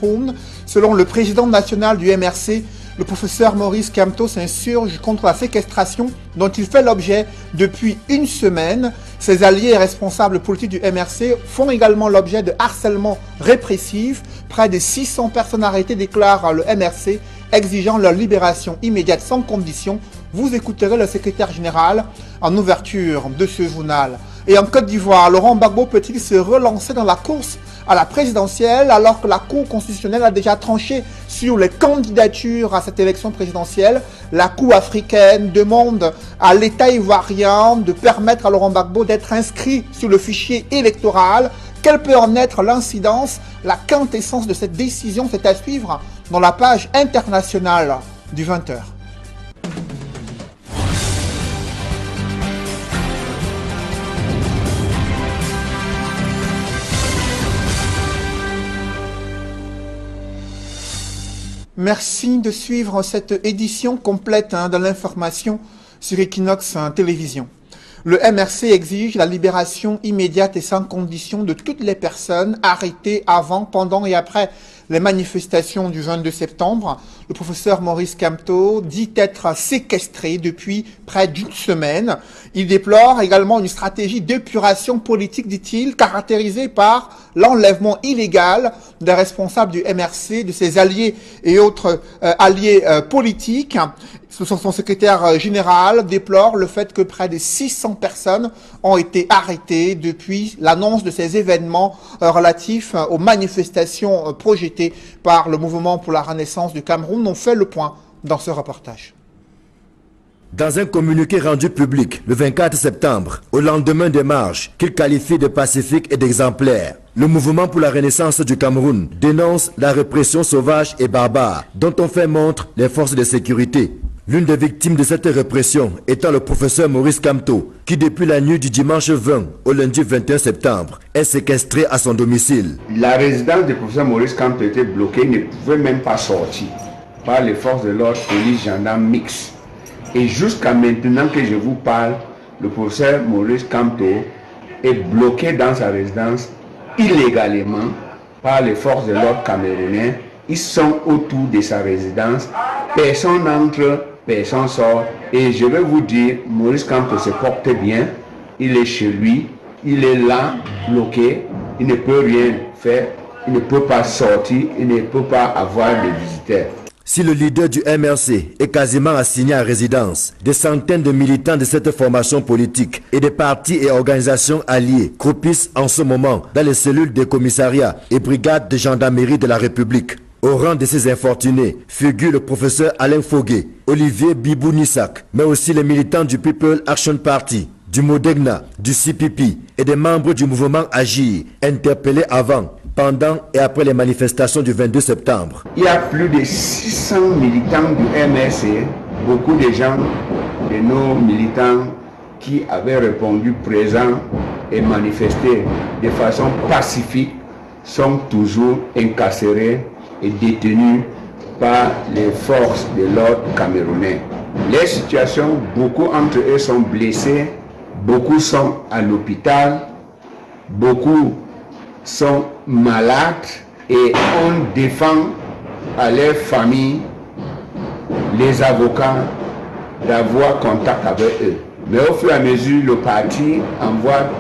Cameroun. Selon le président national du MRC, le professeur Maurice Kamto s'insurge contre la séquestration dont il fait l'objet depuis une semaine. Ses alliés et responsables politiques du MRC font également l'objet de harcèlement répressif. Près de 600 personnes arrêtées, déclare le MRC, exigeant leur libération immédiate sans condition. Vous écouterez le secrétaire général en ouverture de ce journal. Et en Côte d'Ivoire, Laurent Gbagbo peut-il se relancer dans la course à la présidentielle alors que la Cour constitutionnelle a déjà tranché sur les candidatures à cette élection présidentielle? La Cour africaine demande à l'État ivoirien de permettre à Laurent Gbagbo d'être inscrit sur le fichier électoral. Quelle peut en être l'incidence? La quintessence de cette décision, c'est à suivre dans la page internationale du 20h. Merci de suivre cette édition complète de l'information sur Equinox Télévision. Le MRC exige la libération immédiate et sans condition de toutes les personnes arrêtées avant, pendant et après les manifestations du 22 septembre. Le professeur Maurice Kamto dit être séquestré depuis près d'une semaine. Il déplore également une stratégie d'épuration politique, dit-il, caractérisée par l'enlèvement illégal des responsables du MRC, de ses alliés et autres alliés politiques. Son secrétaire général déplore le fait que près de 600 personnes ont été arrêtées depuis l'annonce de ces événements relatifs aux manifestations projetées par le mouvement pour la renaissance du Cameroun. On fait le point dans ce reportage. Dans un communiqué rendu public le 24 septembre, au lendemain des marches qu'il qualifie de pacifiques et d'exemplaires, le mouvement pour la renaissance du Cameroun dénonce la répression sauvage et barbare dont ont fait montre les forces de sécurité. L'une des victimes de cette répression étant le professeur Maurice Kamto, qui depuis la nuit du dimanche 20 au lundi 21 septembre est séquestré à son domicile. La résidence du professeur Maurice Kamto était bloquée, il ne pouvait même pas sortir par les forces de l'ordre, police, gendarmes mixtes. Et jusqu'à maintenant que je vous parle, le professeur Maurice Kamto est bloqué dans sa résidence illégalement par les forces de l'ordre camerounais. Ils sont autour de sa résidence, personne n'entre, personne sort. Et je vais vous dire, Maurice Kamto se porte bien, il est chez lui, il est là, bloqué, il ne peut rien faire, il ne peut pas sortir, il ne peut pas avoir de visiteurs. Si le leader du MRC est quasiment assigné à résidence, des centaines de militants de cette formation politique et des partis et organisations alliés croupissent en ce moment dans les cellules des commissariats et brigades de gendarmerie de la République. Au rang de ces infortunés figurent le professeur Alain Fogué, Olivier Bibou Nissak, mais aussi les militants du People Action Party, du Modegna, du CPP et des membres du mouvement Agir, interpellés avant, pendant et après les manifestations du 22 septembre. Il y a plus de 600 militants du MRC, beaucoup de gens de nos militants qui avaient répondu présents et manifesté de façon pacifique sont toujours incarcérés et détenus par les forces de l'ordre camerounais. Les situations, beaucoup entre eux sont blessés, beaucoup sont à l'hôpital, beaucoup sont malades et on défend à leur famille, les avocats, d'avoir contact avec eux. Mais au fur et à mesure, le parti envoie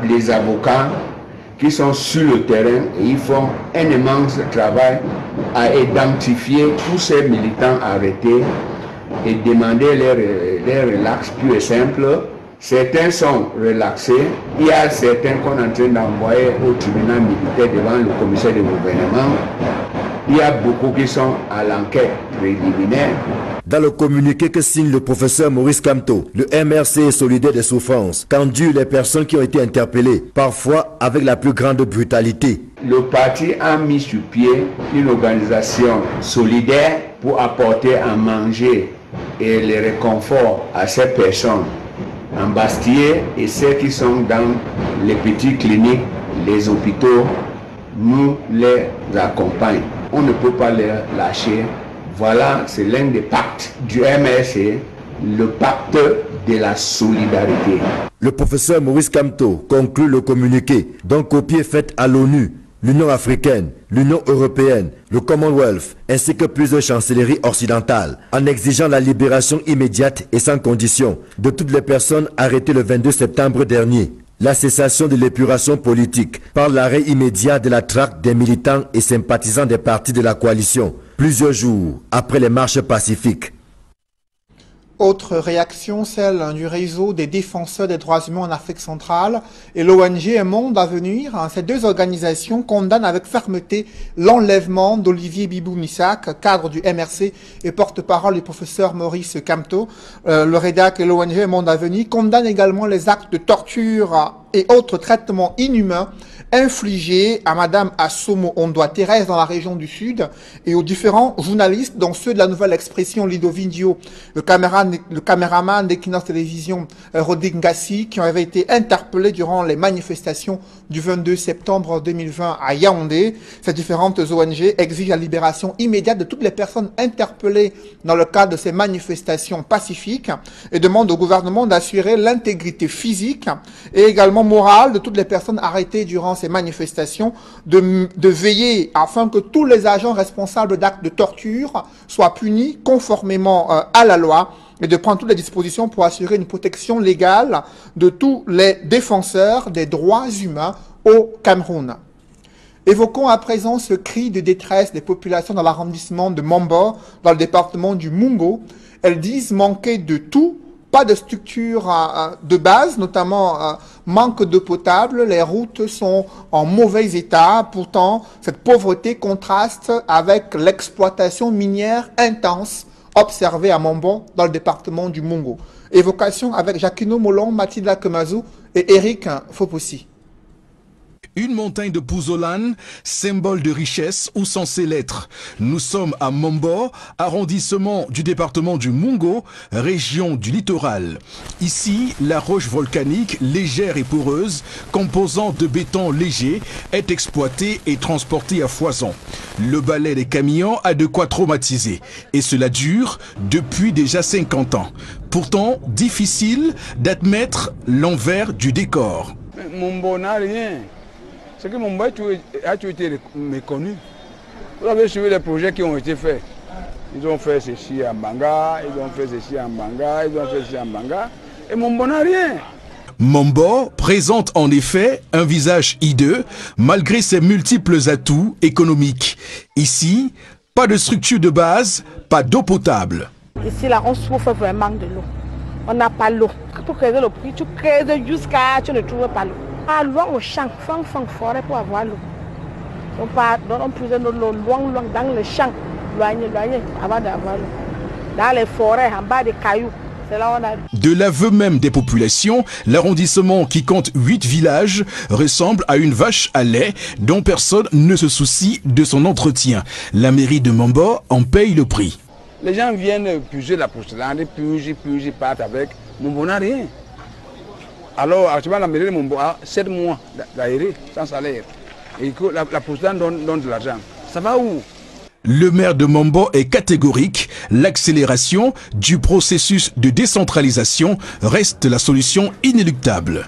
les avocats qui sont sur le terrain et ils font un immense travail à identifier tous ces militants arrêtés et demander les relax pur et simple. Certains sont relaxés, il y a certains qu'on est en train d'envoyer au tribunal militaire devant le commissaire de gouvernement. Il y a beaucoup qui sont à l'enquête préliminaire. Dans le communiqué que signe le professeur Maurice Kamto, le MRC est solidaire des souffrances qu'endurent les personnes qui ont été interpellées, parfois avec la plus grande brutalité. Le parti a mis sur pied une organisation solidaire pour apporter à manger et le réconfort à ces personnes embastillés et ceux qui sont dans les petites cliniques, les hôpitaux, nous les accompagnons. On ne peut pas les lâcher. Voilà, c'est l'un des pactes du MRC, le pacte de la solidarité. Le professeur Maurice Kamto conclut le communiqué, dont copie est faite à l'ONU l'Union africaine, l'Union européenne, le Commonwealth, ainsi que plusieurs chancelleries occidentales, en exigeant la libération immédiate et sans condition de toutes les personnes arrêtées le 22 septembre dernier. La cessation de l'épuration politique par l'arrêt immédiat de la traque des militants et sympathisants des partis de la coalition, plusieurs jours après les marches pacifiques. Autre réaction, celle du réseau des défenseurs des droits humains en Afrique centrale et l'ONG Un Monde à Venir. Ces deux organisations condamnent avec fermeté l'enlèvement d'Olivier Bibou Missak, cadre du MRC et porte-parole du professeur Maurice Kamto. Le REDAC et l'ONG Un Monde à Venir condamnent également les actes de torture et autres traitements inhumains infligés à Madame Assomo Ondoa Thérèse dans la région du Sud et aux différents journalistes, dont ceux de la Nouvelle Expression Lido Vindio, le caméraman d'Equinox Télévision Rodrigue Ngassi, qui avaient été interpellés durant les manifestations du 22 septembre 2020 à Yaoundé. Ces différentes ONG exigent la libération immédiate de toutes les personnes interpellées dans le cadre de ces manifestations pacifiques et demandent au gouvernement d'assurer l'intégrité physique et également morale de toutes les personnes arrêtées durant ces manifestations, de veiller afin que tous les agents responsables d'actes de torture soient punis conformément à la loi et de prendre toutes les dispositions pour assurer une protection légale de tous les défenseurs des droits humains au Cameroun. Évoquons à présent ce cri de détresse des populations dans l'arrondissement de Mombo, dans le département du Mungo. Elles disent manquer de tout, pas de structure de base, notamment manque d'eau potable, les routes sont en mauvais état. Pourtant, cette pauvreté contraste avec l'exploitation minière intense observée à Mombo dans le département du Mungo. Évocation avec Jacquino Molon, Mathilda Kemazou et Eric Fopossi. Une montagne de pouzzolane, symbole de richesse ou censé l'être. Nous sommes à Mombo, arrondissement du département du Mungo, région du littoral. Ici, la roche volcanique, légère et poreuse, composant de béton léger, est exploitée et transportée à foison. Le balai des camions a de quoi traumatiser. Et cela dure depuis déjà 50 ans. Pourtant, difficile d'admettre l'envers du décor. Mombo n'a rien. C'est que Mombo a toujours été méconnu. Vous avez suivi les projets qui ont été faits. Ils ont fait ceci à Mbanga, ils ont fait ceci à Mbanga, ils ont fait ceci à Mbanga. Et Mombo n'a rien. Mombo présente en effet un visage hideux malgré ses multiples atouts économiques. Ici, pas de structure de base, pas d'eau potable. Ici, là, on souffre vraiment de l'eau. On n'a pas l'eau. Pour creuser le puits, tu creuses jusqu'à tu ne trouves pas l'eau. Pas loin au champ, forêt pour avoir l'eau. On puise l'eau loin dans le champ, loin avant d'avoir l'eau. Dans les forêts, en bas des cailloux. Là, on a... De l'aveu même des populations, l'arrondissement qui compte 8 villages ressemble à une vache à lait dont personne ne se soucie de son entretien. La mairie de Mombo en paye le prix. Les gens viennent puiser la porcelaine, puisent, partent avec. Mombo n'a rien. Alors, actuellement, la mairie de Mombo a 7 mois d'aéré sans salaire. Et que la porcelaine donne de l'argent. Ça va où? Le maire de Mombo est catégorique. L'accélération du processus de décentralisation reste la solution inéluctable.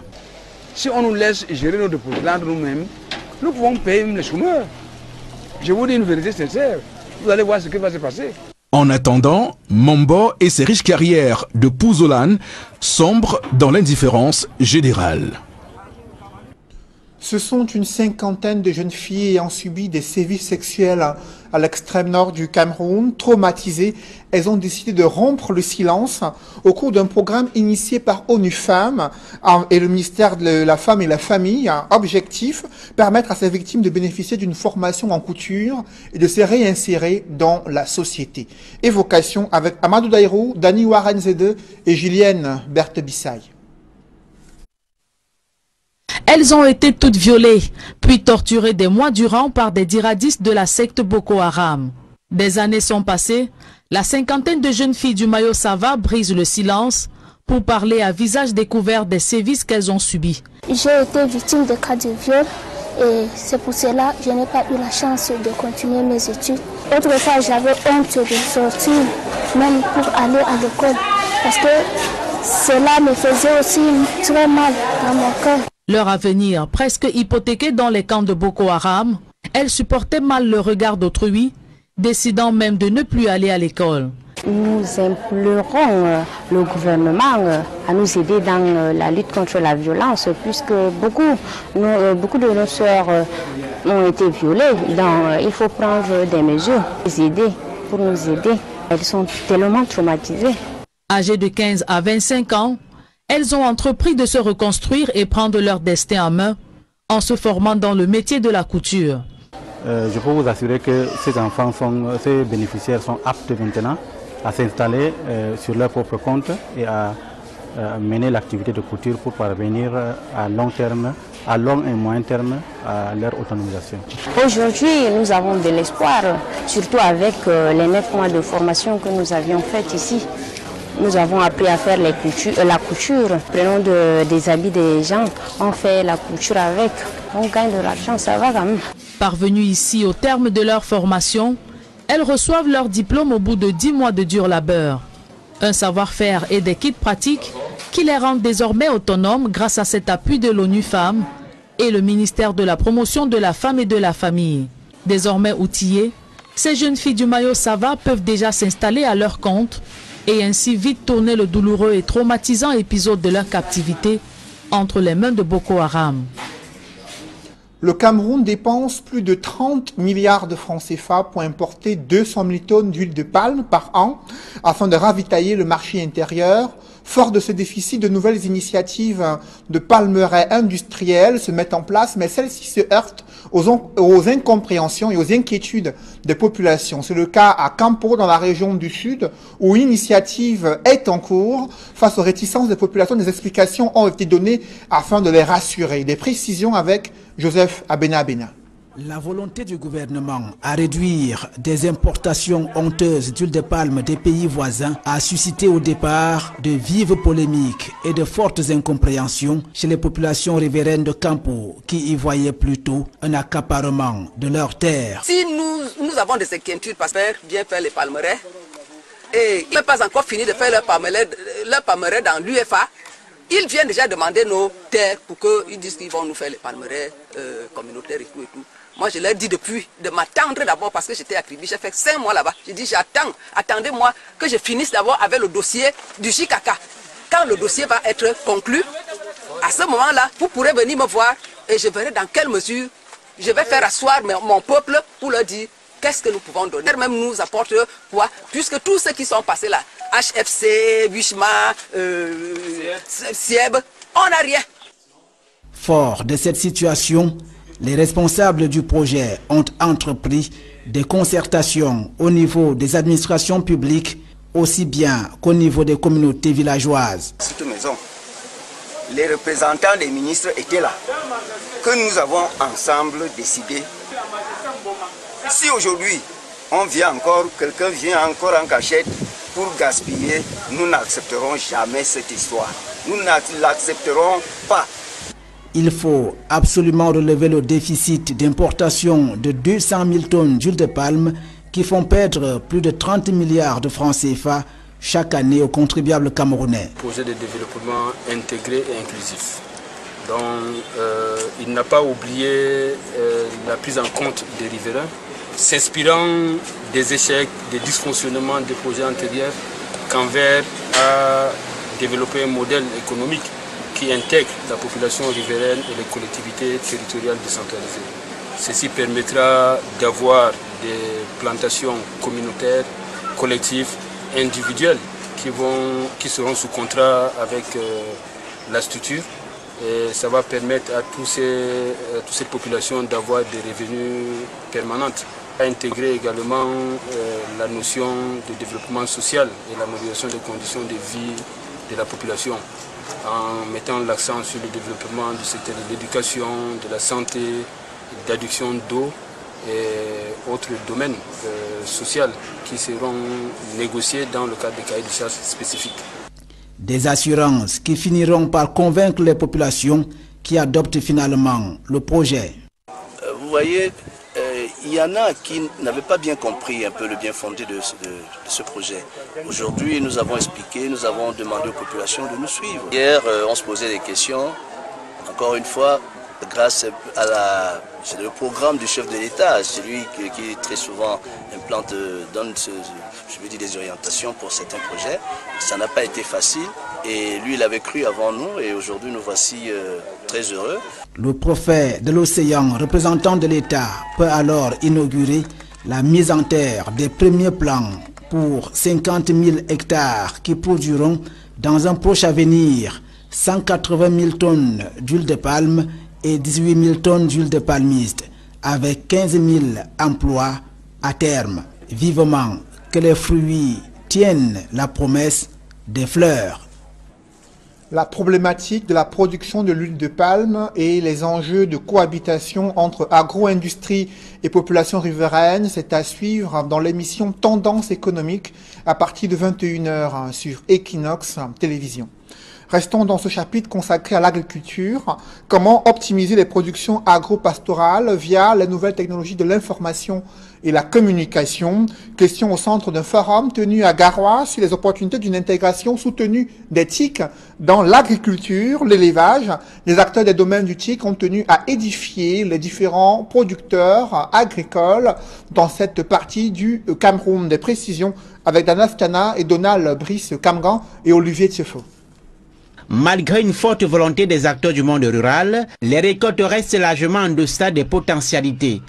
Si on nous laisse gérer notre porcelaine nous-mêmes, nous pouvons payer même les chômeurs. Je vous dis une vérité sincère. Vous allez voir ce qui va se passer. En attendant, Mombo et ses riches carrières de pouzzolane sombrent dans l'indifférence générale. Ce sont une cinquantaine de jeunes filles ayant subi des sévices sexuels à l'extrême nord du Cameroun. Traumatisées, elles ont décidé de rompre le silence au cours d'un programme initié par ONU Femmes et le ministère de la Femme et la Famille. Objectif, permettre à ces victimes de bénéficier d'une formation en couture et de se réinsérer dans la société. Évocation avec Amadou Daïrou, Dani Warenzede et Julienne Berthe-Bissaï. Elles ont été toutes violées, puis torturées des mois durant par des djihadistes de la secte Boko Haram. Des années sont passées, la cinquantaine de jeunes filles du Mayo Sava brisent le silence pour parler à visage découvert des sévices qu'elles ont subis. J'ai été victime de cas de viol et c'est pour cela que je n'ai pas eu la chance de continuer mes études. Autrefois, j'avais honte de sortir, même pour aller à l'école, parce que cela me faisait aussi très mal dans mon cœur. Leur avenir presque hypothéqué dans les camps de Boko Haram Elles supportaient mal le regard d'autrui, décidant même de ne plus aller à l'école. Nous implorons le gouvernement à nous aider dans la lutte contre la violence, puisque beaucoup de nos sœurs ont été violées. Donc, il faut prendre des mesures pour nous aider. Elles sont tellement traumatisées. Âgées de 15 à 25 ans, elles ont entrepris de se reconstruire et prendre leur destin en main en se formant dans le métier de la couture. Je peux vous assurer que ces bénéficiaires sont aptes maintenant à s'installer sur leur propre compte et à mener l'activité de couture pour parvenir à long terme, à long et moyen terme, à leur autonomisation. Aujourd'hui, nous avons de l'espoir, surtout avec les 9 mois de formation que nous avions faite ici. Nous avons appris à faire la couture. Prenons des habits des gens, on fait la couture avec, on gagne de l'argent, ça va quand même. Parvenues ici au terme de leur formation, elles reçoivent leur diplôme au bout de 10 mois de dur labeur. Un savoir-faire et des kits pratiques qui les rendent désormais autonomes grâce à cet appui de l'ONU Femmes et le ministère de la Promotion de la Femme et de la Famille. Désormais outillées, ces jeunes filles du Mayo Sava peuvent déjà s'installer à leur compte et ainsi vite tourner le douloureux et traumatisant épisode de leur captivité entre les mains de Boko Haram. Le Cameroun dépense plus de 30 milliards de francs CFA pour importer 200 000 tonnes d'huile de palme par an afin de ravitailler le marché intérieur. Fort de ce déficit, de nouvelles initiatives de palmeraie industrielle se mettent en place, mais celles-ci se heurtent aux incompréhensions et aux inquiétudes des populations. C'est le cas à Campo, dans la région du Sud, où une initiative est en cours. Face aux réticences des populations, des explications ont été données afin de les rassurer. Des précisions avec Joseph Abena. La volonté du gouvernement à réduire des importations honteuses d'huile de palme des pays voisins a suscité au départ de vives polémiques et de fortes incompréhensions chez les populations riveraines de Campo qui y voyaient plutôt un accaparement de leurs terres. Si nous avons des inquiétudes parce que bien faire les palmeraies et ils n'ont pas encore fini de faire leur palmeraie dans l'UFA, ils viennent déjà demander nos terres pour qu'ils disent qu'ils vont nous faire les palmeraies communautaires et tout et tout. Moi, je leur dis depuis de m'attendre d'abord parce que j'étais à Kribi. J'ai fait 5 mois là-bas. J'ai dit, attendez-moi que je finisse d'abord avec le dossier du JKK. Quand le dossier va être conclu, à ce moment-là, vous pourrez venir me voir et je verrai dans quelle mesure je vais faire asseoir mon peuple pour leur dire qu'est-ce que nous pouvons donner. Même nous apporte quoi, puisque tous ceux qui sont passés là, HFC, Wishma, Sieb, on n'a rien. Fort de cette situation, les responsables du projet ont entrepris des concertations au niveau des administrations publiques, aussi bien qu'au niveau des communautés villageoises. Cette maison, les représentants des ministres étaient là, que nous avons ensemble décidé. Si aujourd'hui, quelqu'un vient encore en cachette pour gaspiller, nous n'accepterons jamais cette histoire. Nous ne l'accepterons pas. Il faut absolument relever le déficit d'importation de 200 000 tonnes d'huile de palme qui font perdre plus de 30 milliards de francs CFA chaque année aux contribuables camerounais. Projet de développement intégré et inclusif. Donc, il n'a pas oublié la prise en compte des riverains, s'inspirant des échecs, des dysfonctionnements des projets antérieurs, qu'envers à développer un modèle économique qui intègre la population riveraine et les collectivités territoriales décentralisées. Ceci permettra d'avoir des plantations communautaires, collectives, individuelles qui seront sous contrat avec la structure. Et ça va permettre à toutes ces populations d'avoir des revenus permanents. Intégrer également la notion de développement social et l'amélioration des conditions de vie de la population, en mettant l'accent sur le développement du secteur de l'éducation, de la santé, d'adduction d'eau et autres domaines sociaux qui seront négociés dans le cadre des cahiers de charges spécifiques. Des assurances qui finiront par convaincre les populations qui adoptent finalement le projet. Vous voyez, il y en a qui n'avaient pas bien compris un peu le bien fondé de ce projet. Aujourd'hui, nous avons expliqué, nous avons demandé aux populations de nous suivre. Hier, on se posait des questions. Encore une fois, grâce à c'est le programme du chef de l'État, celui qui très souvent implante, donne des orientations pour certains projets. Ça n'a pas été facile et lui il avait cru avant nous et aujourd'hui nous voici très heureux. Le préfet de l'Océan, représentant de l'État, peut alors inaugurer la mise en terre des premiers plans pour 50 000 hectares qui produiront dans un proche avenir 180 000 tonnes d'huile de palme et 18 000 tonnes d'huile de palmiste, avec 15 000 emplois à terme. Vivement que les fruits tiennent la promesse des fleurs. La problématique de la production de l'huile de palme et les enjeux de cohabitation entre agro-industrie et population riveraine, c'est à suivre dans l'émission Tendance économique à partir de 21h sur Equinox Télévision. Restons dans ce chapitre consacré à l'agriculture. Comment optimiser les productions agro-pastorales via les nouvelles technologies de l'information et la communication. Question au centre d'un forum tenu à Garoua sur les opportunités d'une intégration soutenue des TIC dans l'agriculture, l'élevage. Les acteurs des domaines du TIC ont tenu à édifier les différents producteurs agricoles dans cette partie du Cameroun. Des précisions avec Dana Ftana et Donald Brice Kamgan et Olivier Tiefo. Malgré une forte volonté des acteurs du monde rural, les récoltes restent largement en deçà des potentialités.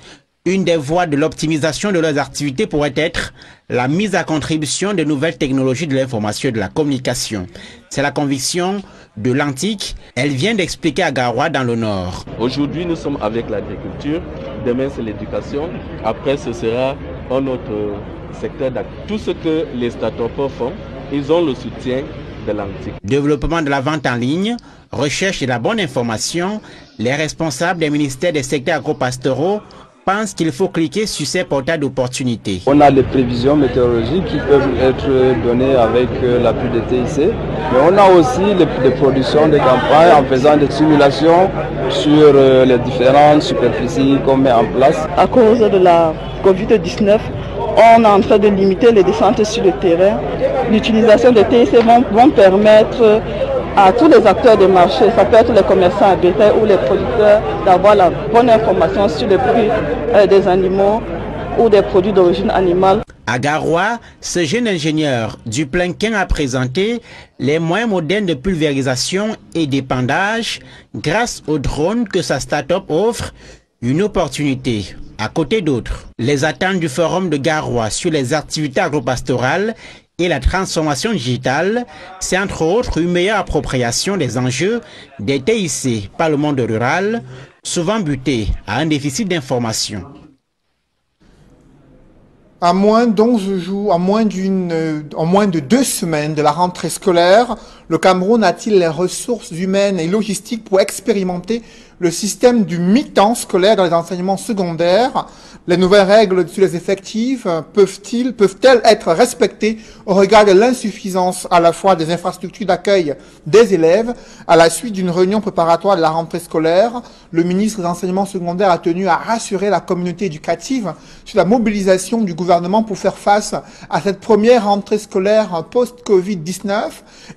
Une des voies de l'optimisation de leurs activités pourrait être la mise à contribution de nouvelles technologies de l'information et de la communication. C'est la conviction de l'Antique. Elle vient d'expliquer à Garoua dans le Nord. Aujourd'hui, nous sommes avec l'agriculture. Demain, c'est l'éducation. Après, ce sera un autre secteur d'activité. Tout ce que les start-upers font, ils ont le soutien de l'Antique. Développement de la vente en ligne, recherche de la bonne information, les responsables des ministères des secteurs agro-pastoraux pensent qu'il faut cliquer sur ces portails d'opportunités. On a des prévisions météorologiques qui peuvent être données avec l'appui de TIC, mais on a aussi des productions de campagnes en faisant des simulations sur les différentes superficies qu'on met en place. À cause de la Covid-19, on est en train de limiter les descentes sur le terrain. L'utilisation de TIC vont permettre à tous les acteurs de marché, ça peut être les commerçants à bétail ou les producteurs, d'avoir la bonne information sur le prix des animaux ou des produits d'origine animale. À Garoua, ce jeune ingénieur du Plenquin a présenté les moyens modernes de pulvérisation et d'épandage grâce aux drones que sa start-up offre. Une opportunité à côté d'autres. Les attentes du forum de Garoua sur les activités agropastorales et la transformation digitale, c'est entre autres une meilleure appropriation des enjeux des TIC par le monde rural, souvent buté à un déficit d'information. À moins d'11 jours, en moins de 2 semaines de la rentrée scolaire, le Cameroun a-t-il les ressources humaines et logistiques pour expérimenter le système du mi-temps scolaire dans les enseignements secondaires? Les nouvelles règles sur les effectifs peuvent-elles être respectées au regard de l'insuffisance à la fois des infrastructures d'accueil des élèves? À la suite d'une réunion préparatoire de la rentrée scolaire, le ministre des enseignements secondaires a tenu à rassurer la communauté éducative sur la mobilisation du gouvernement pour faire face à cette première rentrée scolaire post-Covid-19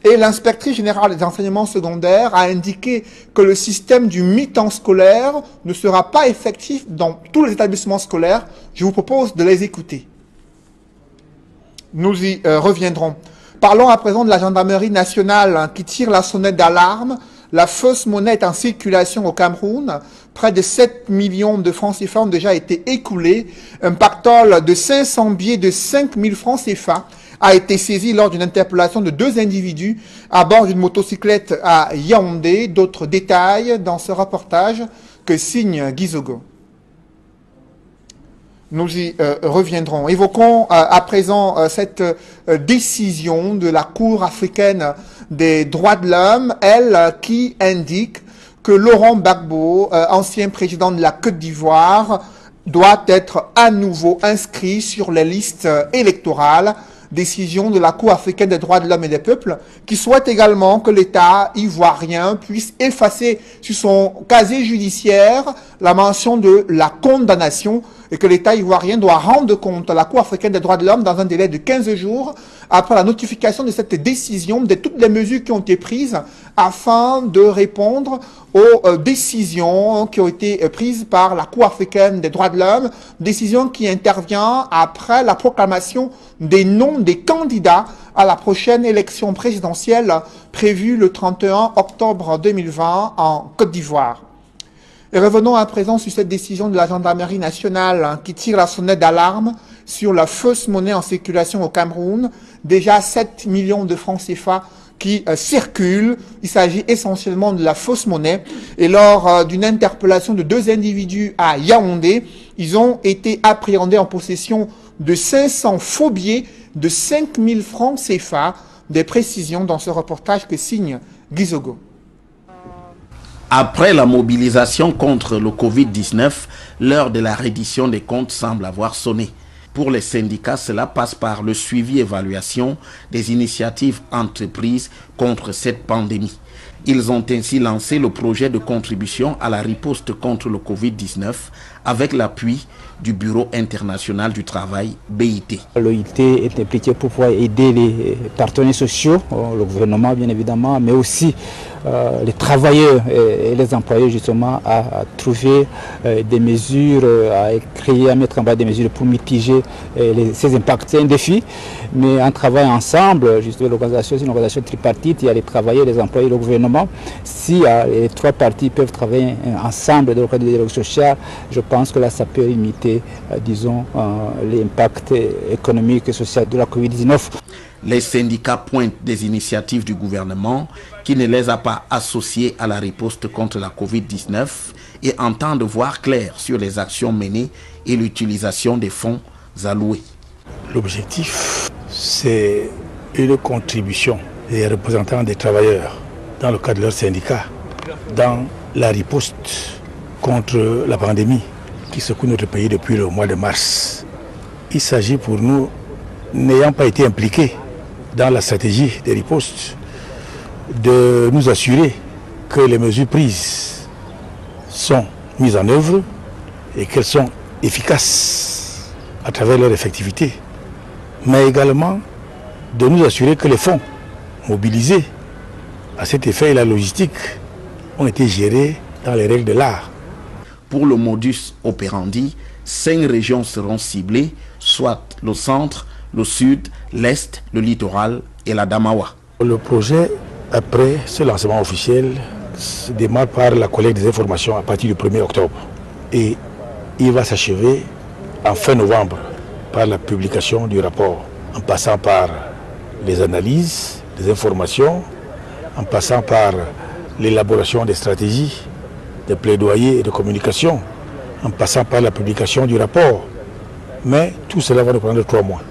et l'inspectrice générale des enseignements secondaires a indiqué que le système du mi-temps scolaire ne sera pas effectif dans tous les établissements scolaires. Je vous propose de les écouter. Nous y reviendrons. Parlons à présent de la gendarmerie nationale qui tire la sonnette d'alarme. La fausse monnaie est en circulation au Cameroun. Près de 7 millions de francs CFA ont déjà été écoulés. Un pactole de 500 billets de 5 000 francs CFA a été saisi lors d'une interpellation de 2 individus à bord d'une motocyclette à Yaoundé. D'autres détails dans ce reportage que signe Guizogo. Nous y reviendrons. Évoquons à présent cette décision de la Cour africaine des droits de l'homme, elle qui indique que Laurent Gbagbo, ancien président de la Côte d'Ivoire, doit être à nouveau inscrit sur les listes électorales. Décision de la Cour africaine des droits de l'homme et des peuples, qui souhaite également que l'État ivoirien puisse effacer sur son casier judiciaire la mention de la condamnation et que l'État ivoirien doit rendre compte à la Cour africaine des droits de l'homme dans un délai de 15 jours après la notification de cette décision, de toutes les mesures qui ont été prises afin de répondre aux décisions qui ont été prises par la Cour africaine des droits de l'homme, décision qui intervient après la proclamation des noms des candidats à la prochaine élection présidentielle prévue le 31 octobre 2020 en Côte d'Ivoire. Et revenons à présent sur cette décision de la gendarmerie nationale qui tire la sonnette d'alarme sur la fausse monnaie en circulation au Cameroun. Déjà 7 millions de francs CFA qui circulent. Il s'agit essentiellement de la fausse monnaie. Et lors d'une interpellation de 2 individus à Yaoundé, ils ont été appréhendés en possession de 500 faux billets de 5 000 francs CFA. Des précisions dans ce reportage que signe Gizogo. Après la mobilisation contre le Covid-19, l'heure de la reddition des comptes semble avoir sonné. Pour les syndicats, cela passe par le suivi-évaluation des initiatives entreprises contre cette pandémie. Ils ont ainsi lancé le projet de contribution à la riposte contre le Covid-19 avec l'appui du Bureau international du travail, BIT. L'OIT est impliqué pour pouvoir aider les partenaires sociaux, le gouvernement bien évidemment, mais aussi les travailleurs et les employés justement à trouver des mesures, à mettre en place des mesures pour mitiger ces impacts. C'est un défi, mais en travaillant ensemble, justement l'organisation, c'est une organisation tripartite, il y a les travailleurs, les employés, le gouvernement. Si les 3 parties peuvent travailler ensemble dans le cadre du dialogue social, je pense que là ça peut limiter, disons, l'impact économique et social de la Covid-19. Les syndicats pointent des initiatives du gouvernement qui ne les a pas associés à la riposte contre la Covid-19 et entendent voir clair sur les actions menées et l'utilisation des fonds alloués. L'objectif, c'est une contribution des représentants des travailleurs dans le cadre de leur syndicat dans la riposte contre la pandémie qui secoue notre pays depuis le mois de mars. Il s'agit pour nous, n'ayant pas été impliqués dans la stratégie des ripostes, de nous assurer que les mesures prises sont mises en œuvre et qu'elles sont efficaces à travers leur effectivité, mais également de nous assurer que les fonds mobilisés à cet effet et la logistique ont été gérés dans les règles de l'art. Pour le modus operandi, 5 régions seront ciblées, soit le centre, le sud, l'est, le littoral et la Damawa. Le projet, après ce lancement officiel, se démarre par la collecte des informations à partir du 1er octobre. Et il va s'achever en fin novembre par la publication du rapport, en passant par les analyses, les informations, en passant par l'élaboration des stratégies, des plaidoyers et de communication, en passant par la publication du rapport. Mais tout cela va nous prendre 3 mois.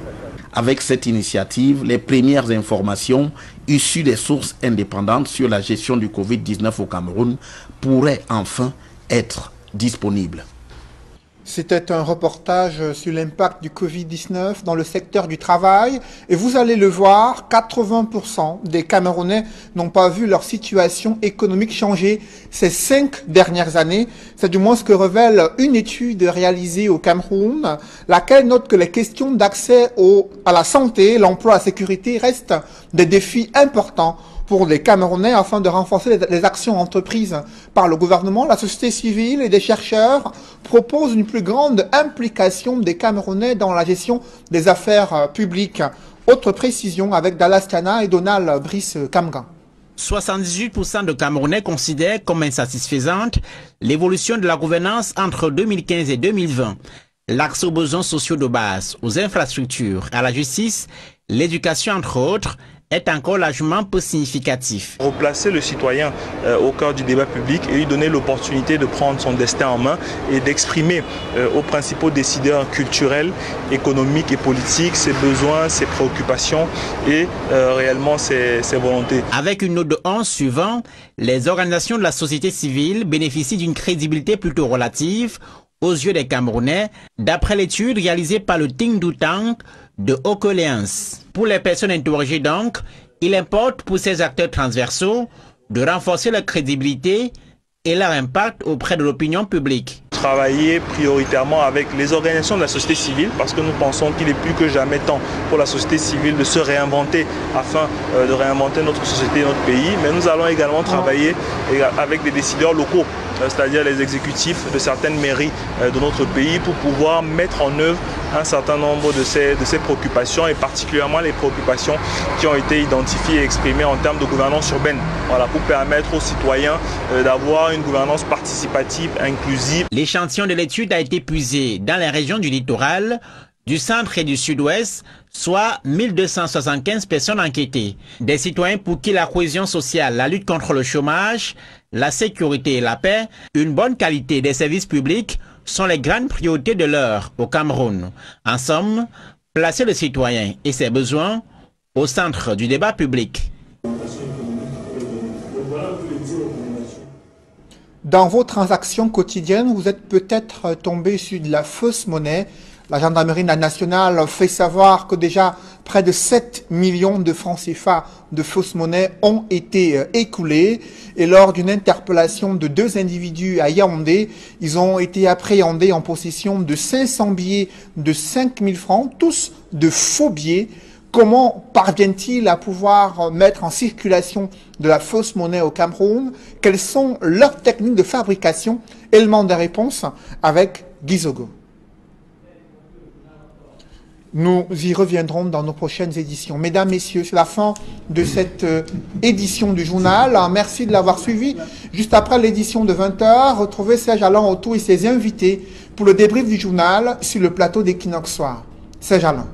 Avec cette initiative, les premières informations issues des sources indépendantes sur la gestion du Covid-19 au Cameroun pourraient enfin être disponibles. C'était un reportage sur l'impact du Covid-19 dans le secteur du travail. Et vous allez le voir, 80% des Camerounais n'ont pas vu leur situation économique changer ces 5 dernières années. C'est du moins ce que révèle une étude réalisée au Cameroun, laquelle note que les questions d'accès à la santé, l'emploi, la sécurité restent des défis importants pour les Camerounais afin de renforcer les actions entreprises par le gouvernement. La société civile et des chercheurs proposent une plus grande implication des Camerounais dans la gestion des affaires publiques. Autre précision avec Dallas Tiana et Donald Brice Kamgan. 78% de Camerounais considèrent comme insatisfaisante l'évolution de la gouvernance entre 2015 et 2020. L'accès aux besoins sociaux de base, aux infrastructures, à la justice, l'éducation entre autres, est encore largement peu significatif. Replacer le citoyen au cœur du débat public et lui donner l'opportunité de prendre son destin en main et d'exprimer aux principaux décideurs culturels, économiques et politiques ses besoins, ses préoccupations et réellement ses volontés. Avec une note de 11 suivant, les organisations de la société civile bénéficient d'une crédibilité plutôt relative aux yeux des Camerounais, d'après l'étude réalisée par le Think Do Tank de Ocoléance. Pour les personnes interrogées donc, il importe pour ces acteurs transversaux de renforcer leur crédibilité et leur impact auprès de l'opinion publique. travailler prioritairement avec les organisations de la société civile parce que nous pensons qu'il est plus que jamais temps pour la société civile de se réinventer afin de réinventer notre société et notre pays. Mais nous allons également travailler avec des décideurs locaux, c'est-à-dire les exécutifs de certaines mairies de notre pays pour pouvoir mettre en œuvre un certain nombre de ces préoccupations et particulièrement les préoccupations qui ont été identifiées et exprimées en termes de gouvernance urbaine. Voilà, pour permettre aux citoyens d'avoir une gouvernance participative, inclusive. L'échantillon de l'étude a été puisé dans les régions du littoral, du centre et du sud-ouest, soit 1275 personnes enquêtées. Des citoyens pour qui la cohésion sociale, la lutte contre le chômage, la sécurité et la paix, une bonne qualité des services publics sont les grandes priorités de l'heure au Cameroun. En somme, placer le citoyen et ses besoins au centre du débat public. Dans vos transactions quotidiennes, vous êtes peut-être tombé sur de la fausse monnaie. La gendarmerie nationale fait savoir que déjà près de 7 millions de francs CFA de fausses monnaies ont été écoulés. Et lors d'une interpellation de 2 individus à Yaoundé, ils ont été appréhendés en possession de 500 billets de 5 000 francs, tous de faux billets. Comment parviennent-ils à pouvoir mettre en circulation de la fausse monnaie au Cameroun? Quelles sont leurs techniques de fabrication? Élément de réponse avec Gizogo. Nous y reviendrons dans nos prochaines éditions. Mesdames, Messieurs, c'est la fin de cette édition du journal. Merci de l'avoir suivi. Juste après l'édition de 20h, retrouvez Serge Alain Autou et ses invités pour le débrief du journal sur le plateau d'Equinox Soir. Serge Alain.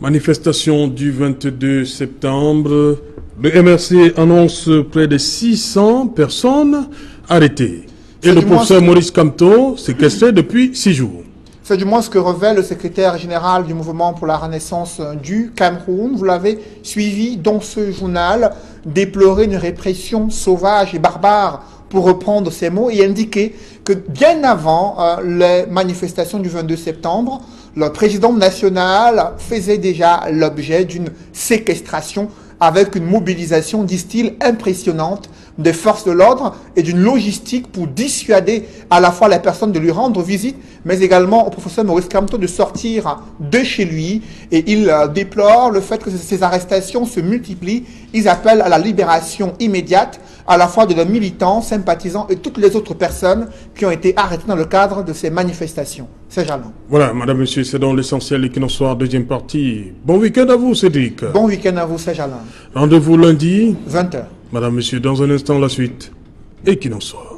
Manifestation du 22 septembre. Le MRC annonce près de 600 personnes arrêtées. Et le professeur Maurice Kamto séquestré depuis 6 jours. C'est du moins ce que révèle le secrétaire général du Mouvement pour la Renaissance du Cameroun. Vous l'avez suivi dans ce journal, déplorer une répression sauvage et barbare, pour reprendre ces mots, et indiquer que bien avant les manifestations du 22 septembre, le président national faisait déjà l'objet d'une séquestration avec une mobilisation, disent-ils, impressionnante des forces de l'ordre et d'une logistique pour dissuader à la fois les personnes de lui rendre visite, mais également au professeur Maurice Kamto de sortir de chez lui. Et il déplore le fait que ces arrestations se multiplient. Ils appellent à la libération immédiate à la fois de leurs militants, sympathisants et toutes les autres personnes qui ont été arrêtées dans le cadre de ces manifestations. C'est Jalon. Voilà, madame, monsieur, c'est dans l'essentiel d'Equinox Soir, deuxième partie. Bon week-end à vous, Cédric. Bon week-end à vous, c'est Jalon. Rendez-vous lundi. 20h. Madame, monsieur, dans un instant, la suite. Equinox Soir.